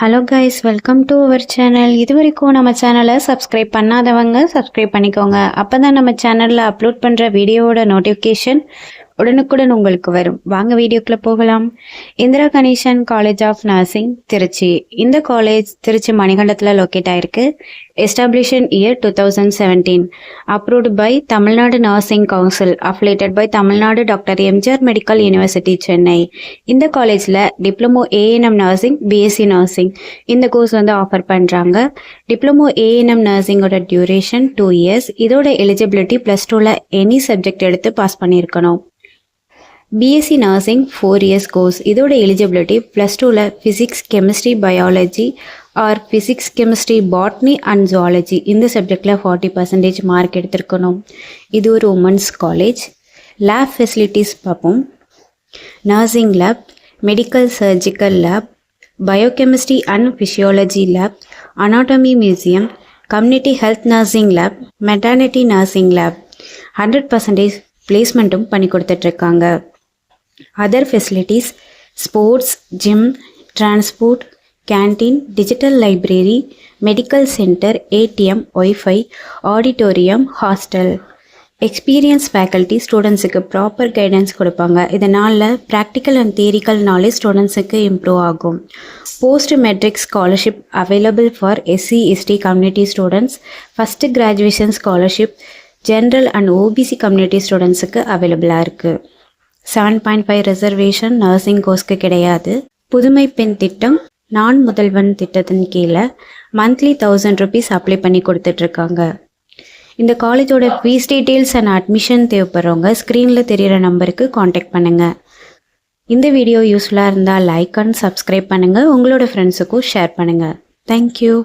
Hello guys, welcome to our channel. இது வரைக்கும் நம்ம சேனலை சப்ஸ்கிரைப் பண்ணாதவங்க சப்ஸ்கிரைப் பண்ணிக்கோங்க. அப்போ தான் நம்ம சேனலில் அப்லோட் பண்ணுற வீடியோவோட நோட்டிஃபிகேஷன் உடனுக்குடன் உங்களுக்கு வரும். வாங்க வீடியோக்குள்ளே போகலாம். Indira Ganesan college of nursing Tiruchi. இந்த காலேஜ் திருச்சி மணிகண்டத்தில் லொக்கேட் ஆயிருக்கு. Establishment year 2017. Approved by Tamil Nadu nursing council. Affiliated by Tamil Nadu doctor MGR medical university Chennai. இந்த காலேஜில் diploma ANM nursing, BSc nursing இந்த கோர்ஸ் ஆஃபர் பண்ணுறாங்க. டிப்ளமோ ஏஎன்எம் நர்சிங்கோட டியூரேஷன் 2 இயர்ஸ். இதோட எலிஜிபிலிட்டி +2ல் எனி சப்ஜெக்ட் எடுத்து பாஸ் பண்ணியிருக்கணும். BSc nursing 4 years course. இதோட எலிஜிபிலிட்டி +2ல் physics, chemistry, biology or physics, chemistry, botany and zoology இந்த சப்ஜெக்டில் 40% மார்க் எடுத்திருக்கணும். இது ஒரு உமன்ஸ் காலேஜ். லேப் ஃபெசிலிட்டிஸ் பார்ப்போம். Nursing lab, medical surgical lab, biochemistry and physiology lab, anatomy museum, community health nursing lab, maternity nursing lab. 100% பிளேஸ்மெண்ட்டும் பண்ணி கொடுத்துட்ருக்காங்க. Other facilities sports, gym, transport, canteen, digital library, medical centre, ATM, WiFi, auditorium, hostel. Experience faculty ஸ்டூடெண்ட்ஸுக்கு proper guidance கொடுப்பாங்க. இதனால் practical and theoretical knowledge ஸ்டூடெண்ட்ஸுக்கு improve ஆகும். Post matric scholarship available for SC ST community students. First graduation scholarship general and OBC community ஸ்டூடெண்ட்ஸுக்கு அவைலபிளாக இருக்குது. 7.5 reservation nursing கோர்ஸ்க்கு கிடையாது. புதுமை பெண் திட்டம், நான் முதல்வன் திட்டத்தின் கீழே மந்த்லி 1000 rupees அப்ளை பண்ணி கொடுத்துட்ருக்காங்க. இந்த காலேஜோட ஃபீஸ் டீட்டெயில்ஸ் அண்ட் அட்மிஷன் தேவைப்படுறவங்க ஸ்க்ரீனில் தெரிகிற நம்பருக்கு காண்டாக்ட் பண்ணுங்கள். இந்த வீடியோ யூஸ்ஃபுல்லாக இருந்தால் லைக் அண்ட் சப்ஸ்கிரைப் பண்ணுங்கள். உங்களோட ஃப்ரெண்ட்ஸுக்கும் ஷேர் பண்ணுங்கள். தேங்க்யூ.